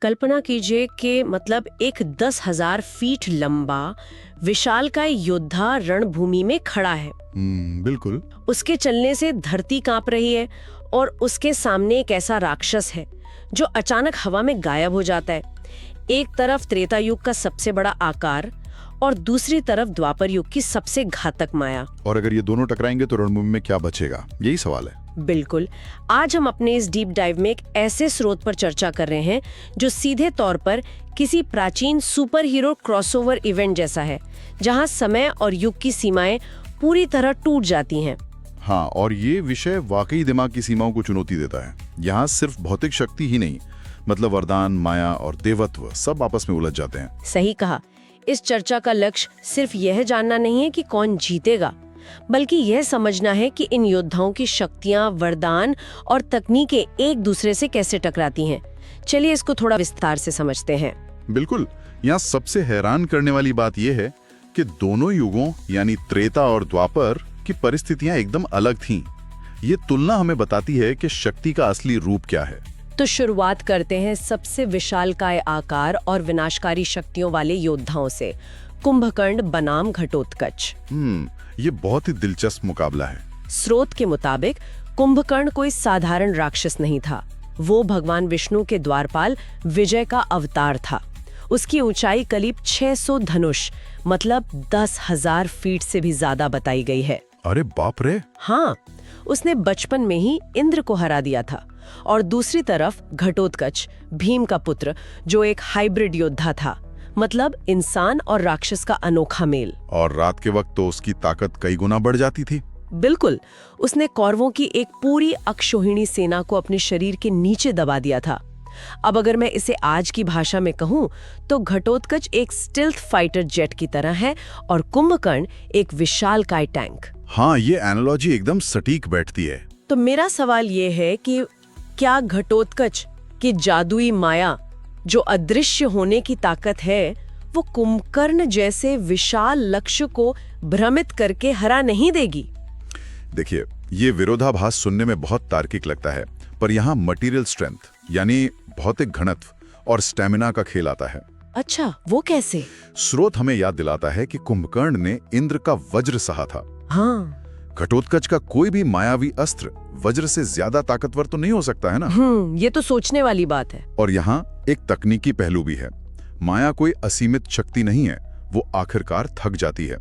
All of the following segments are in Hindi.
कल्पना कीजिए कि मतलब एक 10,000 फीट लंबा विशालकाय योद्धा रणभूमि में खड़ा है। बिल्कुल। उसके चलने से धरती कांप रही है और उसके सामने एक ऐसा राक्षस है जो अचानक हवा में गायब हो जाता है। एक तरफ त्रेता युग का सबसे बड़ा आकार और दूसरी तरफ द्वापर युग की सबसे घातक माया। और अगर ये दोनों टकराएंगे तो रणभूमि में क्या बचेगा, यही सवाल है। बिल्कुल। आज हम अपने इस डीप डाइव में एक ऐसे स्रोत पर चर्चा कर रहे हैं जो सीधे तौर पर किसी प्राचीन सुपर हीरो क्रॉसओवर इवेंट जैसा है, जहां समय और युग की सीमाएं पूरी तरह टूट जाती हैं। हाँ, और ये विषय वाकई दिमाग की सीमाओं को चुनौती देता है। यहाँ सिर्फ भौतिक शक्ति ही नहीं, मतलब वरदान, माया और देवत्व सब आपस में उलझ जाते हैं। सही कहा। इस चर्चा का लक्ष्य सिर्फ यह जानना नहीं है कि कौन जीतेगा, बल्कि यह समझना है कि इन योद्धाओं की शक्तियां, वरदान और तकनीकें एक दूसरे से कैसे टकराती हैं। चलिए इसको थोड़ा विस्तार से समझते हैं। बिल्कुल। यहाँ सबसे हैरान करने वाली बात यह है कि दोनों युगों यानी त्रेता और द्वापर की परिस्थितियां एकदम अलग थीं। ये तुलना हमें बताती है कि शक्ति का असली रूप क्या है। तो शुरुआत करते हैं सबसे विशालकाय आकार और विनाशकारी शक्तियों वाले योद्धाओं से, कुंभकर्ण बनाम घटोत्कच। ये बहुत ही दिलचस्प मुकाबला है। स्रोत के मुताबिक कुंभकर्ण कोई साधारण राक्षस नहीं था। वो भगवान विष्णु के द्वारपाल विजय का अवतार था। उसकी ऊंचाई करीब 600 धनुष मतलब 10,000 फीट से भी ज्यादा बताई गई है। अरे बाप रे! हाँ, उसने बचपन में ही इंद्र को हरा दिया था। और दूसरी तरफ घटोत्कच, भीम का पुत्र, जो एक हाइब्रिड योद्धा था, मतलब इंसान और राक्षस का अनोखा मेल। और रात के वक्त तो उसकी ताकत कई गुना बढ़ जाती थी। बिल्कुल। उसने कौरवों की एक पूरी अक्षौहिणी सेना को अपने शरीर के नीचे दबा दिया था। अब अगर मैं इसे आज की भाषा में कहूं तो घटोत्कच एक स्टिल्थ फाइटर जेट की तरह है और कुंभकर्ण एक विशालकाय टैंक। हाँ, ये एनालॉजी एकदम सटीक बैठती है। तो मेरा सवाल ये है कि क्या घटोत्कच की जादुई माया, जो अदृश्य होने की ताकत है, वो कुंभकर्ण जैसे विशाल लक्ष्य को भ्रमित करके हरा नहीं देगी? देखिए, ये विरोधाभास सुनने में बहुत तार्किक लगता है, पर यहाँ मटेरियल स्ट्रेंथ यानी भौतिक घनत्व और स्टैमिना का खेल आता है। अच्छा, वो कैसे? स्रोत हमें याद दिलाता है कि कुंभकर्ण ने इंद्र का वज्र सहा था। हाँ। घटोत्कच का कोई भी मायावी अस्त्र वज्र से ज्यादा ताकतवर तो नहीं हो सकता है ना? ये तो सोचने वाली बात है। और यहाँ एक तकनीकी पहलू भी है। माया कोई असीमित शक्ति नहीं है, वो आखिरकार थक जाती है।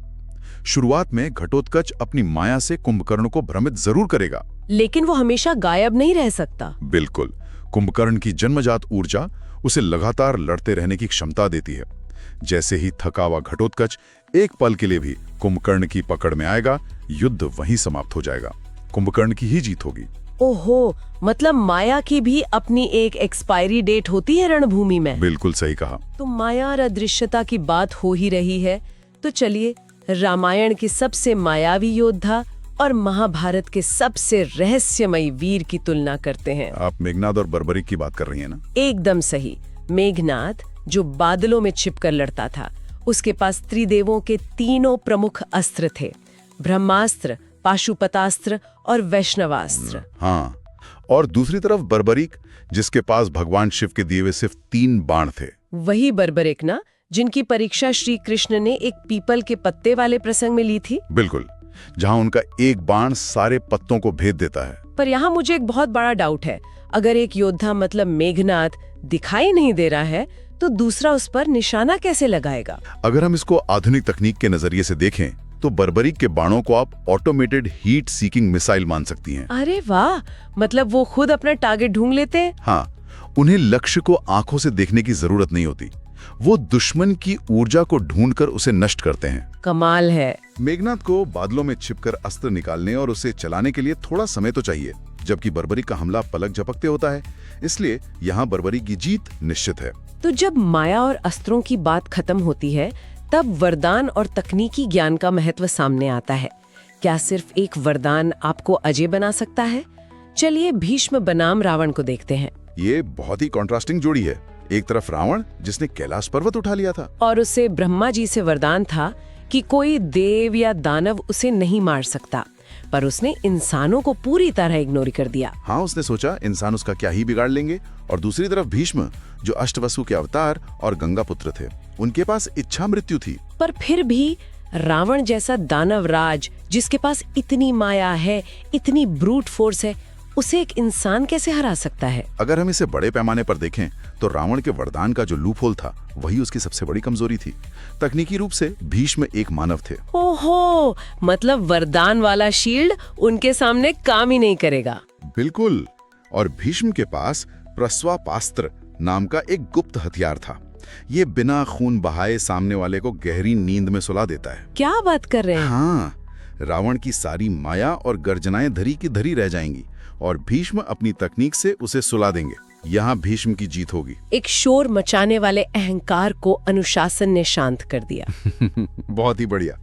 शुरुआत में घटोत्कच अपनी माया से कुंभकर्ण को भ्रमित जरूर करेगा, लेकिन वो हमेशा गायब नहीं रह सकता। बिल्कुल। कुंभकर्ण की जन्मजात ऊर्जा उसे लगातार लड़ते रहने की क्षमता देती है। जैसे ही थका हुआ घटोत्कच एक पल के लिए भी कुंभकर्ण की पकड़ में आएगा, युद्ध वहीं समाप्त हो जाएगा। कुंभकर्ण की ही जीत होगी। ओहो, मतलब माया की भी अपनी एक एक्सपायरी डेट होती है रणभूमि में। बिल्कुल सही कहा। तो माया और अदृश्यता की बात हो ही रही है, तो चलिए रामायण के सबसे मायावी योद्धा और महाभारत के सबसे रहस्यमयी वीर की तुलना करते हैं। आप मेघनाद और बर्बरीक की बात कर रही हैं ना? एकदम सही। मेघनाद जो बादलों में छिपकर लड़ता था, उसके पास त्रिदेवों के तीनों प्रमुख अस्त्र थे, ब्रह्मास्त्र, पाशुपतास्त्र और वैष्णवास्त्र। हाँ, और दूसरी तरफ बर्बरीक, जिसके पास भगवान शिव के दिए हुए सिर्फ 3 बाण थे। वही बर्बरीक ना, जिनकी परीक्षा श्री कृष्ण ने एक पीपल के पत्ते वाले प्रसंग में ली थी। बिल्कुल, जहां उनका एक बाण सारे पत्तों को भेद देता है। पर यहाँ मुझे एक बहुत बड़ा डाउट है। अगर एक योद्धा मतलब मेघनाद दिखाई नहीं दे रहा है, तो दूसरा उस पर निशाना कैसे लगाएगा? अगर हम इसको आधुनिक तकनीक के नजरिए से देखें तो बर्बरीक के बाणों को आप ऑटोमेटेड हीट सीकिंग मिसाइल मान सकती हैं। अरे वाह, मतलब वो खुद अपना टारगेट ढूंढ लेते हैं। हाँ, उन्हें लक्ष्य को आंखों से देखने की जरूरत नहीं होती। वो दुश्मन की ऊर्जा को ढूंढकर उसे नष्ट करते हैं। कमाल है। मेघनाद को बादलों में छिपकर अस्त्र निकालने और उसे चलाने के लिए थोड़ा समय तो चाहिए, जबकि बर्बरीक का हमला पलक झपकते होता है। इसलिए यहाँ बर्बरीक की जीत निश्चित है। तो जब माया और अस्त्रों की बात खत्म होती है, तब वरदान और तकनीकी ज्ञान का महत्व सामने आता है। क्या सिर्फ एक वरदान आपको अजय बना सकता है? चलिए भीष्म बनाम रावण को देखते हैं। ये बहुत ही कॉन्ट्रास्टिंग जोड़ी है। एक तरफ रावण, जिसने कैलाश पर्वत उठा लिया था, और उसे ब्रह्मा जी से वरदान था कि कोई देव या दानव उसे नहीं मार सकता। पर उसने इंसानों को पूरी तरह इग्नोर कर दिया। हाँ, उसने सोचा इंसान उसका क्या ही बिगाड़ लेंगे। और दूसरी तरफ भीष्म, जो अष्टवसु के अवतार और गंगा पुत्र थे, उनके पास इच्छा मृत्यु थी। पर फिर भी रावण जैसा दानव राज, जिसके पास इतनी माया है, इतनी ब्रूट फोर्स है, उसे एक इंसान कैसे हरा सकता है? अगर हम इसे बड़े पैमाने पर देखें तो रावण के वरदान का जो लूपहोल था वही उसकी सबसे बड़ी कमजोरी थी। तकनीकी रूप से भीष्म एक मानव थे। ओहो, मतलब वरदान वाला शील्ड उनके सामने काम ही नहीं करेगा। बिल्कुल। और भीष्म के पास प्रस्वापास्त्र नाम का एक गुप्त हथियार था। ये बिना खून बहाए सामने वाले को गहरी नींद में सुला देता है। क्या बात कर रहे हैं? हाँ, रावण की सारी माया और गर्जनाएं धरी की धरी रह जाएंगी और भीष्म अपनी तकनीक से उसे सुला देंगे। यहाँ भीष्म की जीत होगी। एक शोर मचाने वाले अहंकार को अनुशासन ने शांत कर दिया। बहुत ही बढ़िया।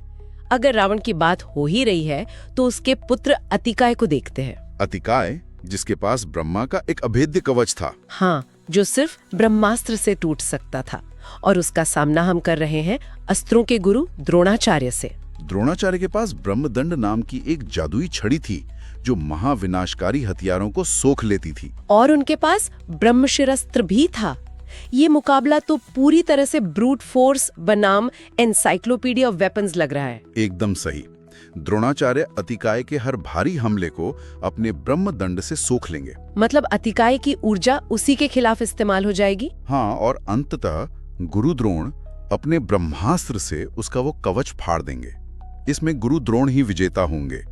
अगर रावण की बात हो ही रही है तो उसके पुत्र अतिकाय को देखते हैं। अतिकाय, जिसके पास ब्रह्मा का एक अभेद्य कवच था। हाँ, जो सिर्फ ब्रह्मास्त्र से टूट सकता था। और उसका सामना हम कर रहे हैं अस्त्रों के गुरु द्रोणाचार्य से। द्रोणाचार्य के पास ब्रह्मदंड नाम की एक जादुई छड़ी थी जो महाविनाशकारी हथियारों को सोख लेती थी। और उनके पास ब्रह्मशिरस्त्र भी था। ये मुकाबला तो पूरी तरह से ब्रूट फोर्स बनाम एनसाइक्लोपीडिया ऑफ वेपन्स लग रहा है। एकदम सही। द्रोणाचार्य अतिकाय के हर भारी हमले को अपने ब्रह्मदंड से सोख लेंगे। मतलब अतिकाय की ऊर्जा उसी के खिलाफ इस्तेमाल हो जाएगी। हाँ, और अंततः गुरु द्रोण अपने ब्रह्मास्त्र से उसका वो कवच फाड़ देंगे। इसमें गुरु द्रोण ही विजेता होंगे।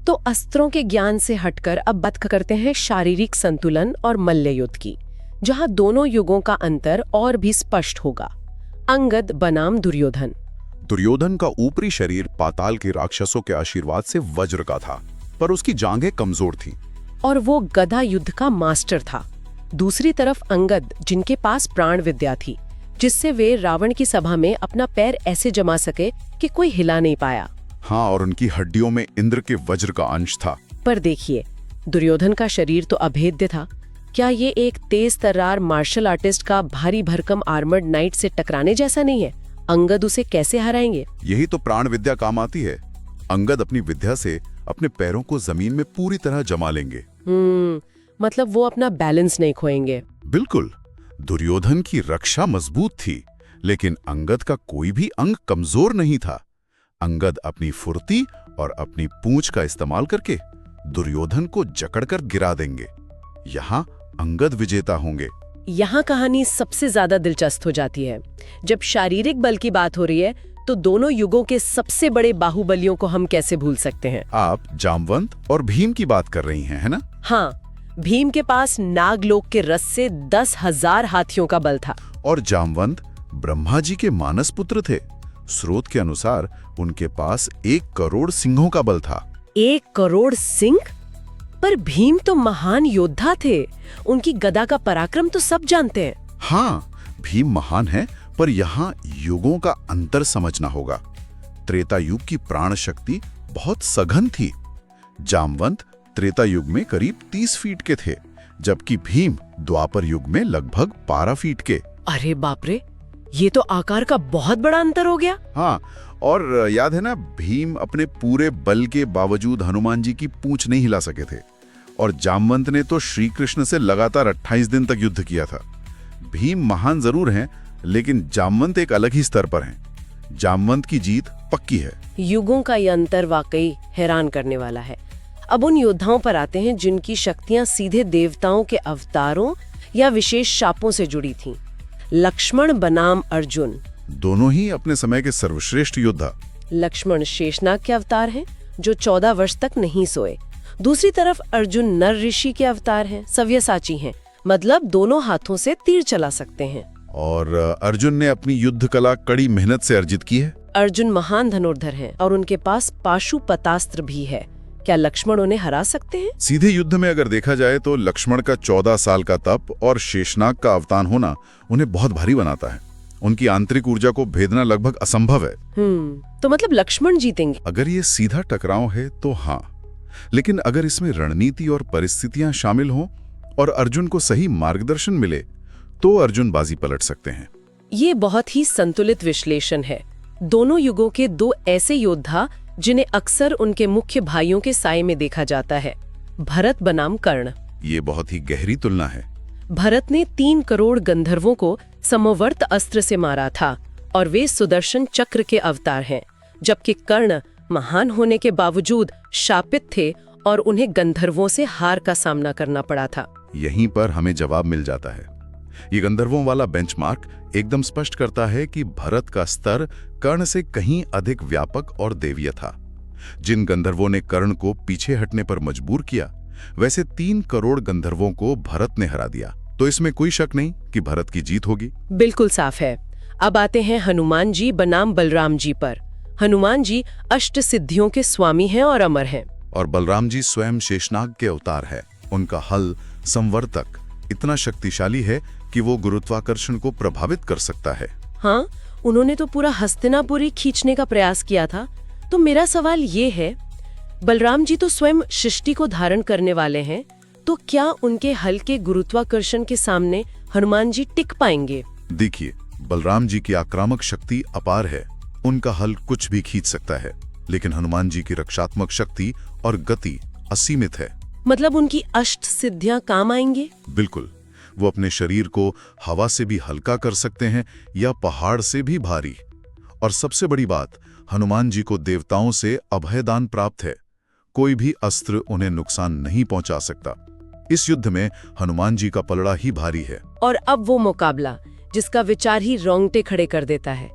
तो अस्त्रों के ज्ञान से हटकर अब बात करते हैं शारीरिक संतुलन और मल्ल युद्ध की, जहां दोनों युगों का अंतर और भी स्पष्ट होगा। अंगद बनाम दुर्योधन। दुर्योधन का ऊपरी शरीर पाताल के राक्षसों के आशीर्वाद से वज्र का था, पर उसकी जांघें कमजोर थीं। और वो गदा युद्ध का मास्टर था। दूसरी तरफ अंगद, जिनके पास प्राण विद्या थी, जिससे वे रावण की सभा में अपना पैर ऐसे जमा सके कि कोई हिला नहीं पाया। हाँ, और उनकी हड्डियों में इंद्र के वज्र का अंश था। पर देखिए, दुर्योधन का शरीर तो अभेद्य था। क्या ये एक तेज तर्रार मार्शल आर्टिस्ट का भारी भरकम आर्मर्ड नाइट से टकराने जैसा नहीं है? अंगद उसे कैसे हराएंगे? यही तो प्राण विद्या काम आती है। अंगद अपनी विद्या से अपने पैरों को जमीन में पूरी तरह जमा लेंगे। मतलब वो अपना बैलेंस नहीं खोएंगे। बिल्कुल। दुर्योधन की रक्षा मजबूत थी, लेकिन अंगद का कोई भी अंग कमजोर नहीं था। अंगद अपनी फुर्ती और अपनी पूंछ का इस्तेमाल करके दुर्योधन को जकड़कर गिरा देंगे। यहाँ अंगद विजेता होंगे। यहाँ कहानी सबसे ज्यादा दिलचस्प हो जाती है। जब शारीरिक बल की बात हो रही है तो दोनों युगों के सबसे बड़े बाहुबलियों को हम कैसे भूल सकते हैं? आप जामवंत और भीम की बात कर रही हैं, है ना? हाँ, भीम के पास नागलोक के रस से 10,000 हाथियों का बल था। और जामवंत ब्रह्मा जी के मानस पुत्र थे। स्रोत के अनुसार उनके पास 1 करोड़ सिंहों का बल था। 1 करोड़ सिंह? पर भीम तो महान योद्धा थे। उनकी गदा का पराक्रम तो सब जानते हैं। हाँ, भीम महान है, पर यहाँ युगों का अंतर समझना होगा। त्रेता युग की प्राण शक्ति बहुत सघन थी। जामवंत त्रेता युग में करीब 30 फीट के थे, जबकि भीम द्वापर युग में लगभग 12 फीट के। अरे बाप रे, ये तो आकार का बहुत बड़ा अंतर हो गया। हाँ, और याद है ना, भीम अपने पूरे बल के बावजूद हनुमान जी की पूंछ नहीं हिला सके थे। और जामवंत ने तो श्री कृष्ण से लगातार 28 दिन तक युद्ध किया था। भीम महान जरूर हैं, लेकिन जामवंत एक अलग ही स्तर पर हैं। जामवंत की जीत पक्की है। युगों का ये अंतर वाकई हैरान करने वाला है। अब उन योद्धाओं पर आते हैं जिनकी शक्तियां सीधे देवताओं के अवतारों या विशेष शापों से जुड़ी थीं। लक्ष्मण बनाम अर्जुन। दोनों ही अपने समय के सर्वश्रेष्ठ योद्धा। लक्ष्मण शेषनाग के अवतार हैं, जो 14 वर्ष तक नहीं सोए। दूसरी तरफ अर्जुन नर ऋषि के अवतार हैं, सव्यसाची हैं, मतलब दोनों हाथों से तीर चला सकते हैं। और अर्जुन ने अपनी युद्ध कला कड़ी मेहनत से अर्जित की है। अर्जुन महान धनुर्धर हैं और उनके पास पाशुपतास्त्र भी है। क्या लक्ष्मण उन्हें हरा सकते हैं? सीधे युद्ध में अगर देखा जाए तो लक्ष्मण का 14 साल का तप और शेषनाग का अवतान होना उन्हें बहुत भारी बनाता है। उनकी आंतरिक ऊर्जा को भेदना लगभग असंभव है। तो मतलब लक्ष्मण जीतेंगे? अगर ये सीधा टकराव है तो हाँ, लेकिन अगर इसमें रणनीति और परिस्थितियां शामिल हों और अर्जुन को सही मार्गदर्शन मिले तो अर्जुन बाजी पलट सकते हैं। ये बहुत ही संतुलित विश्लेषण है। दोनों युगों के दो ऐसे योद्धा जिन्हें अक्सर उनके मुख्य भाइयों के साये में देखा जाता है, भरत बनाम कर्ण। ये बहुत ही गहरी तुलना है। भरत ने 3 करोड़ गंधर्वों को समवर्त अस्त्र से मारा था और वे सुदर्शन चक्र के अवतार हैं, जबकि कर्ण महान होने के बावजूद शापित थे और उन्हें गंधर्वों से हार का सामना करना पड़ा था। यहीं पर हमें जवाब मिल जाता है। ये गंधर्वों वाला बेंचमार्क एकदम स्पष्ट करता है कि भरत का स्तर कर्ण से कहीं अधिक व्यापक और देवीय था। जिन गंधर्वों ने कर्ण को पीछे हटने पर मजबूर किया, वैसे 3 करोड़ गंधर्वों को भरत ने हरा दिया। तो इसमें कोई शक नहीं कि भरत की जीत होगी। बिल्कुल साफ है। अब आते हैं हनुमान जी बनाम बलराम जी पर। हनुमान जी अष्ट सिद्धियों के स्वामी हैं और अमर हैं। और बलराम जी स्वयं शेषनाग के अवतार है। उनका हल संवर्तक इतना शक्तिशाली है कि वो गुरुत्वाकर्षण को प्रभावित कर सकता है। हाँ, उन्होंने तो पूरा हस्तिनापुरी खींचने का प्रयास किया था। तो मेरा सवाल ये है, बलराम जी तो स्वयं सृष्टि को धारण करने वाले हैं, तो क्या उनके हल के गुरुत्वाकर्षण के सामने हनुमान जी टिक पाएंगे? देखिए, बलराम जी की आक्रामक शक्ति अपार है। उनका हल कुछ भी खींच सकता है, लेकिन हनुमान जी की रक्षात्मक शक्ति और गति असीमित है। मतलब उनकी अष्ट सिद्धियां काम आएंगे? बिल्कुल। वो अपने शरीर को हवा से भी हल्का कर सकते हैं या पहाड़ से भी भारी। और सबसे बड़ी बात, हनुमान जी को देवताओं से अभयदान प्राप्त है। कोई भी अस्त्र उन्हें नुकसान नहीं पहुंचा सकता। इस युद्ध में हनुमान जी का पलड़ा ही भारी है। और अब वो मुकाबला जिसका विचार ही रोंगटे खड़े कर देता है।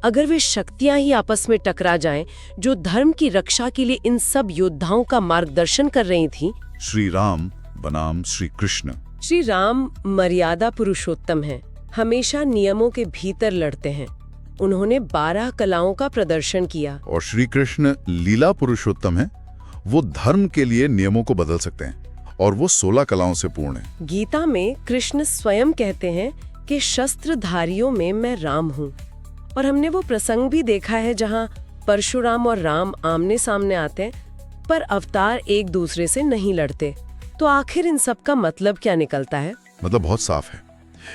अगर वे शक्तियां ही आपस में टकरा जाएं, जो धर्म की रक्षा के लिए इन सब योद्धाओं का मार्गदर्शन कर रही थी। श्री राम बनाम श्री कृष्ण। श्री राम मर्यादा पुरुषोत्तम हैं, हमेशा नियमों के भीतर लड़ते हैं। उन्होंने 12 कलाओं का प्रदर्शन किया। और श्री कृष्ण लीला पुरुषोत्तम है। वो धर्म के लिए नियमों को बदल सकते हैं और वो 16 कलाओं से पूर्ण है। गीता में कृष्ण स्वयं कहते हैं कि शस्त्रधारियों में मैं राम हूँ। और हमने वो प्रसंग भी देखा है जहाँ परशुराम और राम आमने सामने आते हैं, पर अवतार एक दूसरे से नहीं लड़ते। तो आखिर इन सब का मतलब क्या निकलता है? मतलब बहुत साफ है,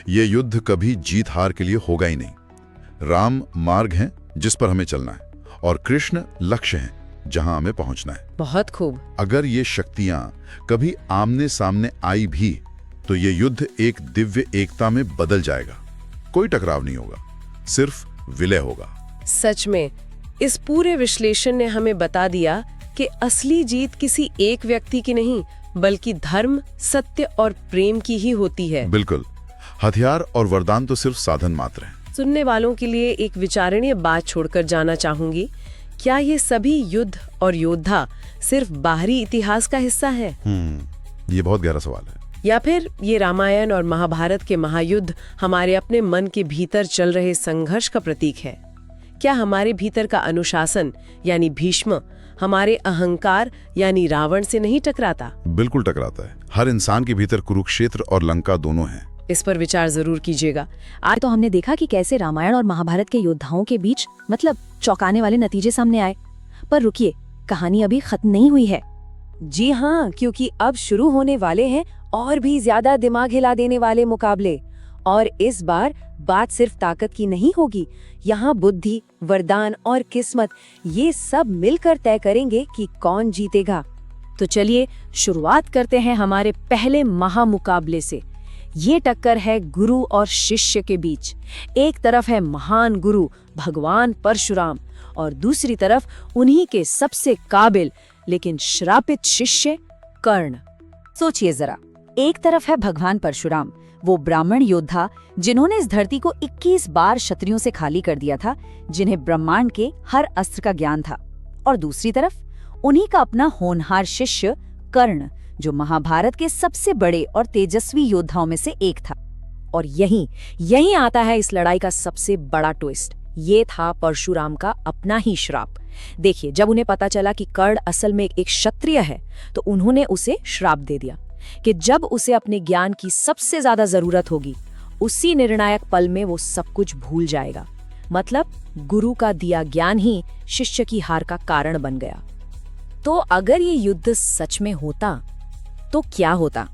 ये युद्ध कभी जीत हार के लिए होगा ही नहीं। राम मार्ग है जिस पर हमें चलना है, और कृष्ण लक्ष्य है जहां हमें पहुंचना है। बहुत खूब। अगर ये शक्तियां कभी आमने सामने आई भी, तो ये युद्ध एक दिव्य एकता में बदल जाएगा। कोई टकराव नहीं होगा, सिर्फ विलय होगा। सच में इस पूरे विश्लेषण ने हमें बता दिया कि असली जीत किसी एक व्यक्ति की नहीं, बल्कि धर्म, सत्य और प्रेम की ही होती है। बिल्कुल। हथियार और वरदान तो सिर्फ साधन मात्र हैं। सुनने वालों के लिए एक विचारणीय बात छोड़कर जाना चाहूंगी। क्या ये सभी युद्ध और योद्धा सिर्फ बाहरी इतिहास का हिस्सा है? ये बहुत गहरा सवाल है। या फिर ये रामायण और महाभारत के महायुद्ध हमारे अपने मन के भीतर चल रहे संघर्ष का प्रतीक है? क्या हमारे भीतर का अनुशासन यानी भीष्म हमारे अहंकार यानी रावण से नहीं टकराता? बिल्कुल टकराता है। हर इंसान के भीतर कुरुक्षेत्र और लंका दोनों हैं। इस पर विचार जरूर कीजिएगा। आज तो हमने देखा कि कैसे रामायण और महाभारत के योद्धाओं के बीच चौंकाने वाले नतीजे सामने आए। पर रुकिए, कहानी अभी खत्म नहीं हुई है। जी हाँ, क्योंकि अब शुरू होने वाले हैं और भी ज्यादा दिमाग हिला देने वाले मुकाबले। और इस बार बात सिर्फ ताकत की नहीं होगी। यहाँ बुद्धि, वरदान और किस्मत, ये सब मिलकर तय करेंगे कि कौन जीतेगा। तो चलिए शुरुआत करते हैं हमारे पहले महामुकाबले से। ये टक्कर है गुरु और शिष्य के बीच। एक तरफ है महान गुरु भगवान परशुराम और दूसरी तरफ उन्हीं के सबसे काबिल लेकिन श्रापित शिष्य कर्ण। सोचिए जरा, एक तरफ है भगवान परशुराम, वो ब्राह्मण योद्धा जिन्होंने इस धरती को 21 बार क्षत्रियों से खाली कर दिया था, जिन्हें ब्रह्मांड के हर अस्त्र का ज्ञान था। और दूसरी तरफ उन्हीं का अपना होनहार शिष्य कर्ण, जो महाभारत के सबसे बड़े और तेजस्वी योद्धाओं में से एक था। और यहीं आता है इस लड़ाई का सबसे बड़ा ट्विस्ट। ये था परशुराम का अपना ही श्राप। देखिए, जब उन्हें पता चला कि कर्ण असल में एक क्षत्रिय है, तो उन्होंने उसे श्राप दे दिया कि जब उसे अपने ज्ञान की सबसे ज्यादा जरूरत होगी, उसी निर्णायक पल में वो सब कुछ भूल जाएगा। मतलब गुरु का दिया ज्ञान ही शिष्य की हार का कारण बन गया। तो अगर ये युद्ध सच में होता तो क्या होता?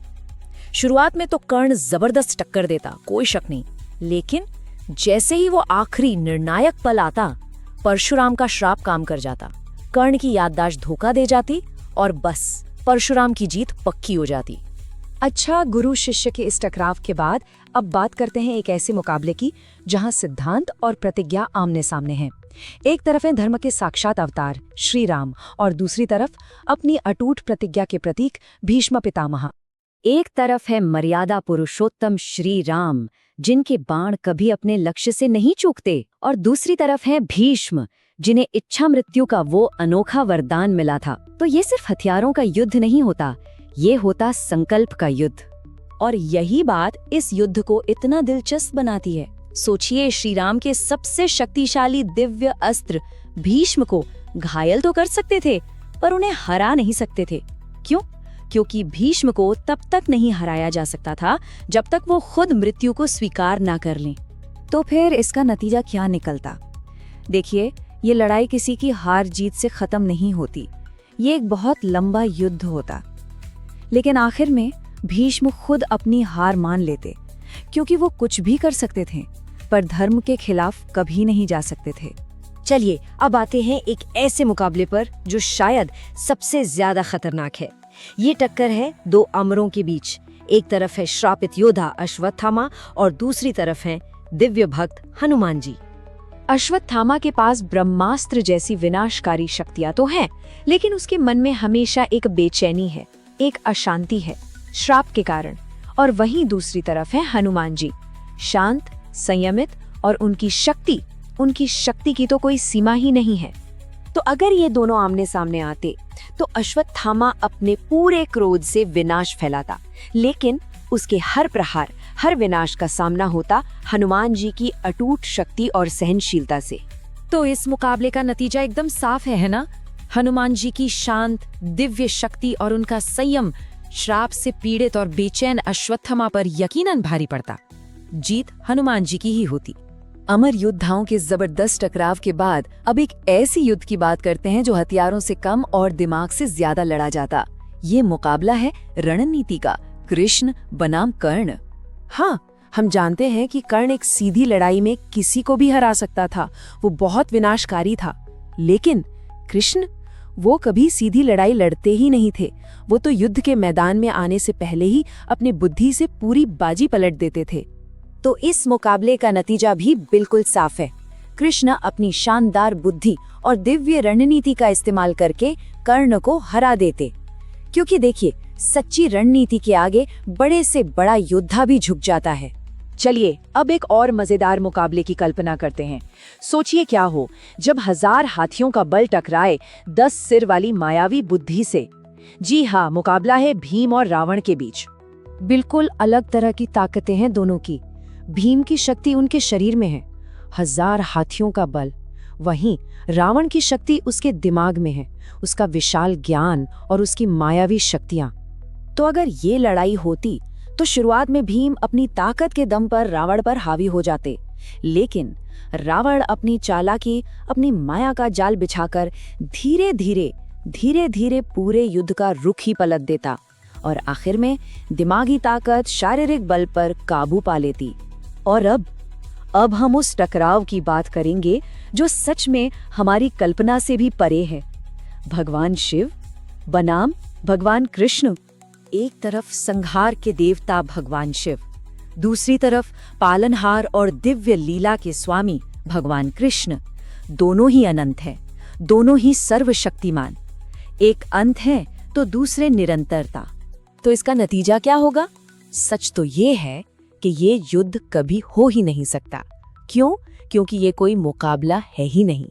शुरुआत में तो कर्ण जबरदस्त टक्कर देता, कोई शक नहीं। लेकिन जैसे ही वो आखिरी निर्णायक पल आता, परशुराम का श्राप काम कर जाता। कर्ण की याददाश्त धोखा दे जाती और बस परशुराम की जीत पक्की हो जाती। अच्छा, गुरु शिष्य के इस टकराव के बाद अब बात करते हैं एक ऐसे मुकाबले की जहां सिद्धांत और प्रतिज्ञा आमने सामने हैं। एक तरफ है धर्म के साक्षात अवतार श्री राम और दूसरी तरफ अपनी अटूट प्रतिज्ञा के प्रतीक भीष्म पितामह। एक तरफ है मर्यादा पुरुषोत्तम श्री राम, जिनके बाण कभी अपने लक्ष्य से नहीं चूकते, और दूसरी तरफ है भीष्म, जिन्हें इच्छा मृत्यु का वो अनोखा वरदान मिला था। तो ये सिर्फ हथियारों का युद्ध नहीं होता, ये होता संकल्प का युद्ध। और यही बात इस युद्ध को इतना दिलचस्प बनाती है। सोचिए, श्री राम के सबसे शक्तिशाली दिव्य अस्त्र भीष्म को घायल तो कर सकते थे, पर उन्हें हरा नहीं सकते थे। क्यों? क्योंकि भीष्म को तब तक नहीं हराया जा सकता था जब तक वो खुद मृत्यु को स्वीकार ना कर लें। तो फिर इसका नतीजा क्या निकलता? देखिए, ये लड़ाई किसी की हार जीत से खत्म नहीं होती, ये एक बहुत लंबा युद्ध होता। लेकिन आखिर में भीष्म खुद अपनी हार मान लेते, क्योंकि वो कुछ भी कर सकते थे, पर धर्म के खिलाफ कभी नहीं जा सकते थे। चलिए अब आते हैं एक ऐसे मुकाबले पर जो शायद सबसे ज्यादा खतरनाक है। ये टक्कर है दो अमरों के बीच। एक तरफ है श्रापित योद्धा अश्वत्थामा और दूसरी तरफ है दिव्य भक्त हनुमान जी। अश्वत्थामा के पास ब्रह्मास्त्र जैसी विनाशकारी शक्तियां तो हैं, लेकिन उसके मन में हमेशा एक बेचैनी है, एक अशांति है श्राप के कारण। और वहीं दूसरी तरफ है हनुमान जी, शांत, संयमित और उनकी शक्ति की तो कोई सीमा ही नहीं है। तो अगर ये दोनों आमने सामने आते तो अश्वत्थामा अपने पूरे क्रोध से विनाश फैलाता, लेकिन उसके हर प्रहार, हर विनाश का सामना होता हनुमान जी की अटूट शक्ति और सहनशीलता से। तो इस मुकाबले का नतीजा एकदम साफ है ना? हनुमान जी की शांत दिव्य शक्ति और उनका संयम श्राप से पीड़ित और बेचैन अश्वत्थामा पर यकीनन भारी पड़ता। जीत हनुमान जी की ही होती। अमर योद्धाओं के जबरदस्त टकराव के बाद अब एक ऐसी युद्ध की बात करते हैं जो हथियारों से कम और दिमाग से ज्यादा लड़ा जाता। ये मुकाबला है रणनीति का, कृष्ण बनाम कर्ण। हाँ, हम जानते हैं कि कर्ण एक सीधी लड़ाई में किसी को भी हरा सकता था, वो बहुत विनाशकारी था। लेकिन कृष्ण, वो कभी सीधी लड़ाई लड़ते ही नहीं थे। वो तो युद्ध के मैदान में आने से पहले ही अपनी बुद्धि से पूरी बाजी पलट देते थे। तो इस मुकाबले का नतीजा भी बिल्कुल साफ है। कृष्ण अपनी शानदार बुद्धि और दिव्य रणनीति का इस्तेमाल करके कर्ण को हरा देते। क्योंकि देखिए, सच्ची रणनीति के आगे बड़े से बड़ा योद्धा भी झुक जाता है। चलिए अब एक और मजेदार मुकाबले की कल्पना करते हैं। सोचिए क्या हो जब 1000 हाथियों का बल टकराए 10 सिर वाली मायावी बुद्धि से। जी हाँ, मुकाबला है भीम और रावण के बीच। बिल्कुल अलग तरह की ताकतें हैं दोनों की। भीम की शक्ति उनके शरीर में है, 1000 हाथियों का बल। वहीं रावण की शक्ति उसके दिमाग में है, उसका विशाल ज्ञान और उसकी मायावी शक्तियां। तो अगर ये लड़ाई होती तो शुरुआत में भीम अपनी ताकत के दम पर रावण पर हावी हो जाते, लेकिन रावण अपनी चालाकी, अपनी माया का जाल बिछाकर धीरे धीरे पूरे युद्ध का रुख ही पलट देता और आखिर में दिमागी ताकत, शारीरिक बल पर काबू पा लेती। और अब हम उस टकराव की बात करेंगे जो सच में हमारी कल्पना से भी परे है। भगवान शिव बनाम भगवान कृष्ण। एक तरफ संहार के देवता भगवान शिव, दूसरी तरफ पालनहार और दिव्य लीला के स्वामी भगवान कृष्ण। दोनों ही अनंत हैं, दोनों ही सर्वशक्तिमान। एक अंत है तो दूसरे निरंतरता। तो इसका नतीजा क्या होगा? सच तो ये है कि ये युद्ध कभी हो ही नहीं सकता। क्यों? क्योंकि ये कोई मुकाबला है ही नहीं।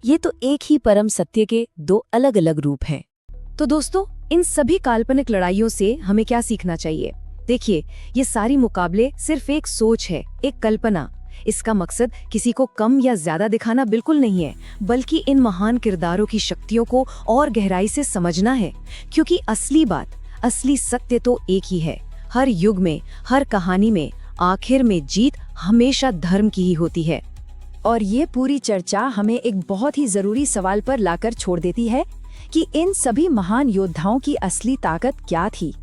ये तो एक ही परम सत्य के दो अलग अलग रूप हैं। तो दोस्तों, इन सभी काल्पनिक लड़ाइयों से हमें क्या सीखना चाहिए? देखिए, ये सारी मुकाबले सिर्फ एक सोच है, एक कल्पना। इसका मकसद किसी को कम या ज्यादा दिखाना बिल्कुल नहीं है, बल्कि इन महान किरदारों की शक्तियों को और गहराई से समझना है। क्योंकि असली सत्य तो एक ही है। हर युग में, हर कहानी में आखिर में जीत हमेशा धर्म की ही होती है। और ये पूरी चर्चा हमें एक बहुत ही जरूरी सवाल पर लाकर छोड़ देती है कि इन सभी महान योद्धाओं की असली ताकत क्या थी?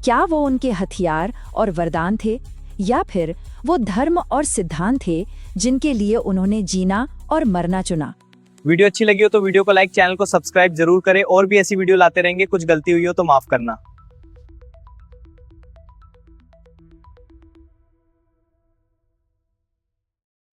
क्या वो उनके हथियार और वरदान थे, या फिर वो धर्म और सिद्धांत थे जिनके लिए उन्होंने जीना और मरना चुना? वीडियो अच्छी लगी हो तो वीडियो को लाइक, चैनल को सब्सक्राइब जरूर करें और भी ऐसी वीडियो लाते रहेंगे। कुछ गलती हुई हो तो माफ करना।